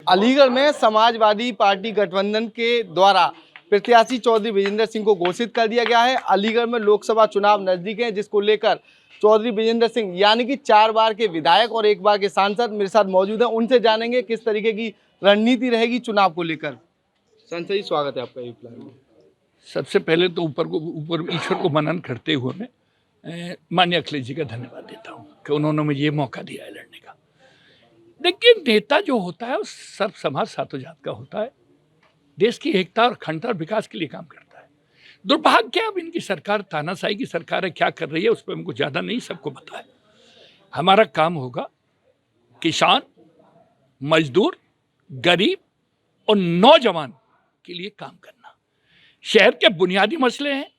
अलीगढ़ में समाजवादी पार्टी गठबंधन के द्वारा प्रत्याशी चौधरी विजेंद्र सिंह को घोषित कर दिया गया है। अलीगढ़ में लोकसभा चुनाव नजदीक है, जिसको लेकर चौधरी विजेंद्र सिंह यानी कि 4 बार के विधायक और 1 बार के सांसद मेरे साथ मौजूद हैं। उनसे जानेंगे किस तरीके की रणनीति रहेगी चुनाव को लेकर। संसद जी, स्वागत है आपका यूपी में। सबसे पहले तो ऊपर ईश्वर को मनन करते हुए मैं माननीय अखिलेश जी का धन्यवाद देता हूँ कि उन्होंने मुझे ये मौका दिया है लड़ने का। देखिए, नेता जो होता है वो सर्व समाज सातों जात का होता है, देश की एकता और अखंडता और विकास के लिए काम करता है। दुर्भाग्य अब इनकी सरकार तानाशाही की सरकार है, क्या कर रही है उस पर हमको ज़्यादा नहीं, सबको पता है। हमारा काम होगा किसान, मजदूर, गरीब और नौजवान के लिए काम करना। शहर के बुनियादी मसले हैं,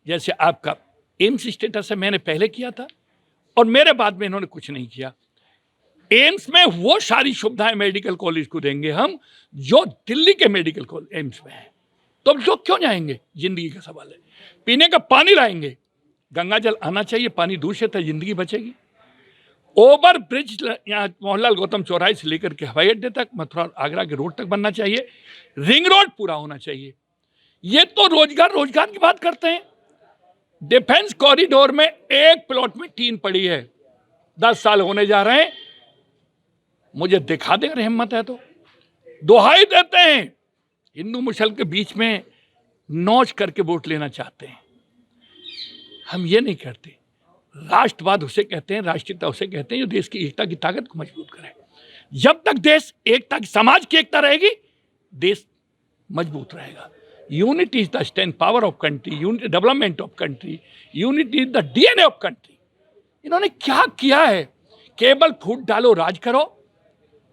जैसे आपका एम्स स्टेटस है, मैंने पहले किया था और मेरे बाद में इन्होंने कुछ नहीं किया। एम्स में वो सारी सुविधाएं मेडिकल कॉलेज को देंगे हम जो दिल्ली के मेडिकल कॉलेज एम्स में है, तो अब लोग क्यों जाएंगे? जिंदगी का सवाल है। पीने का पानी लाएंगे, गंगा जल आना चाहिए, पानी दूषित है, जिंदगी बचेगी। ओवर ब्रिज यहाँ मोहनलाल गौतम चौराहे से लेकर के हवाई अड्डे तक, मथुरा आगरा के रोड तक बनना चाहिए। रिंग रोड पूरा होना चाहिए। ये तो रोजगार की बात करते हैं। डिफेंस कॉरिडोर में एक प्लॉट में टीन पड़ी है, 10 साल होने जा रहे हैं। मुझे दिखा दे, अगर हिम्मत है तो। दुहाई देते हैं, हिंदू मुसल के बीच में नौच करके वोट लेना चाहते हैं। हम ये नहीं करते। राष्ट्रवाद उसे कहते हैं, राष्ट्रीयता उसे कहते हैं जो देश की एकता की ताकत को मजबूत करे। जब तक देश एकता की, समाज की एकता रहेगी, देश मजबूत रहेगा। Unity is the strength power of country, unity development of country, unity is the DNA of country. इन्होंने क्या किया है? केवल फूट डालो, राज करो।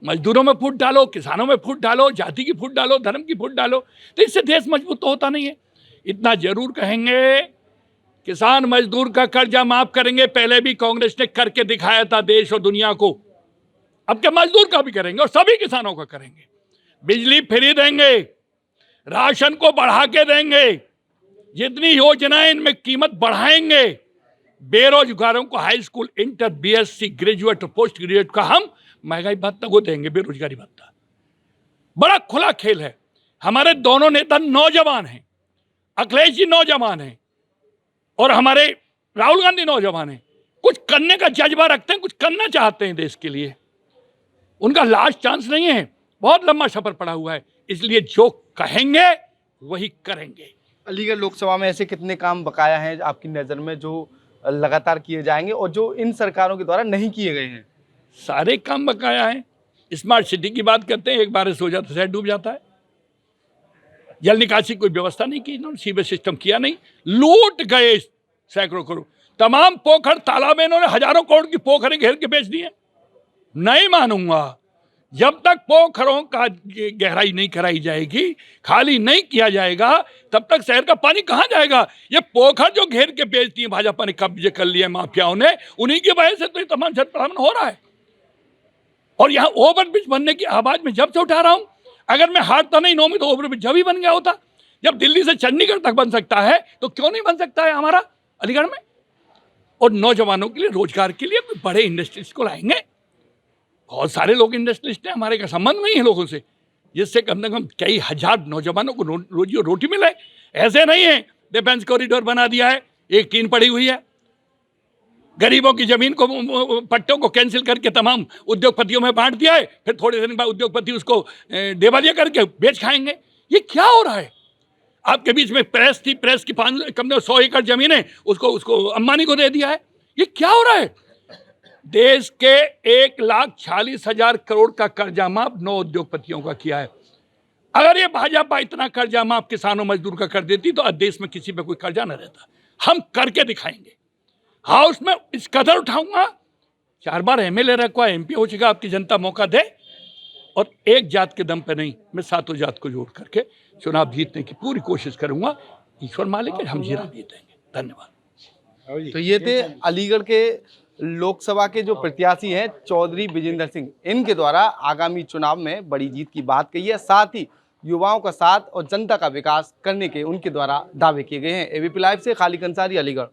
मजदूरों में फूट डालो, किसानों में फूट डालो, जाति की फूट डालो, धर्म की फूट डालो, तो इससे देश मजबूत तो होता नहीं है। इतना जरूर कहेंगे, किसान मजदूर का कर्जा माफ करेंगे। पहले भी कांग्रेस ने करके दिखाया था देश और दुनिया को। अब के मजदूर का भी करेंगे और सभी किसानों का करेंगे। बिजली फ्री देंगे, राशन को बढ़ा के देंगे, जितनी योजनाएं इनमें कीमत बढ़ाएंगे। बेरोजगारों को high school, inter, BSc, graduate और पोस्ट ग्रेजुएट का हम महंगाई भत्ता को देंगे, बेरोजगारी भत्ता। बड़ा खुला खेल है। हमारे दोनों नेता नौजवान हैं, अखिलेश जी नौजवान हैं और हमारे राहुल गांधी नौजवान हैं। कुछ करने का जज्बा रखते हैं, कुछ करना चाहते हैं देश के लिए। उनका लास्ट चांस नहीं है, बहुत लंबा सफर पड़ा हुआ है, इसलिए जो कहेंगे वही करेंगे। अलीगढ़ लोकसभा में ऐसे कितने काम बकाया हैं आपकी नज़र में जो लगातार किए जाएंगे और जो इन सरकारों के द्वारा नहीं किए गए हैं? सारे काम बकाया हैं। स्मार्ट सिटी की बात करते हैं, एक बारिश हो जाता है शहर डूब जाता है। जल निकासी कोई व्यवस्था नहीं की इन्होंने, सीवेज सिस्टम किया नहीं, लूट गए सैकड़ों करोड़। तमाम पोखर तालाब इन्होंने हजारों करोड़ की पोखरें घेर के बेच दिए। नहीं मानूंगा जब तक पोखरों का गहराई नहीं कराई जाएगी, खाली नहीं किया जाएगा, तब तक शहर का पानी कहां जाएगा? ये पोखर जो घेर के बेच दिए, भाजपा ने कब्जे कर लिए माफियाओं ने, उन्हीं की वजह से तो ये तमाम छटपटावन हो रहा है। और यहाँ ओवरब्रिज बनने की आवाज में जब से उठा रहा हूं, अगर मैं हारता नहीं 9 में तो ओवरब्रिज जब ही बन गया होता। जब दिल्ली से चंडीगढ़ तक बन सकता है तो क्यों नहीं बन सकता है हमारा अलीगढ़ में? और नौजवानों के लिए, रोजगार के लिए कोई बड़े इंडस्ट्रीज को लाएंगे। बहुत सारे लोग इंडस्ट्रियलिस्ट हैं, हमारे का संबंध नहीं है लोगों से, जिससे कम से कम कई हजार नौजवानों को रोजी और रोटी मिले। ऐसे नहीं है डिफेंस कॉरिडोर बना दिया है, एक टीन पड़ी हुई है। गरीबों की जमीन को, पट्टों को कैंसिल करके तमाम उद्योगपतियों में बांट दिया है, फिर थोड़े दिन बाद उद्योगपति उसको दिवालिया करके बेच खाएंगे। ये क्या हो रहा है? आपके बीच में प्रेस थी, प्रेस की 100 एकड़ जमीन है, उसको अंबानी को दे दिया है। ये क्या हो रहा है? देश के 1,46,000 करोड़ का कर्जा माफ 9 उद्योगपतियों का किया है। अगर ये भाजपा इतना कर्जा माफ किसानों मजदूर का कर देती तो देश में किसी पे कोई कर्जा न रहता। हम करके दिखाएंगे। हाउस में इस कदर उठाऊंगा, 4 बार एमएलए रखवा, एमपी हो चुका, आपकी जनता मौका दे। और एक जात के दम पे नहीं, मैं 7 जात को जोड़ करके चुनाव जीतने की पूरी कोशिश करूंगा। ईश्वर मालिक है, हम जीत जीतेंगे। धन्यवाद। तो ये थे अलीगढ़ के लोकसभा के जो प्रत्याशी हैं चौधरी विजेंद्र सिंह, इनके द्वारा आगामी चुनाव में बड़ी जीत की बात कही है। साथ ही युवाओं का साथ और जनता का विकास करने के उनके द्वारा दावे किए गए हैं। एबीपी लाइव से खालिद अंसारी, अलीगढ़।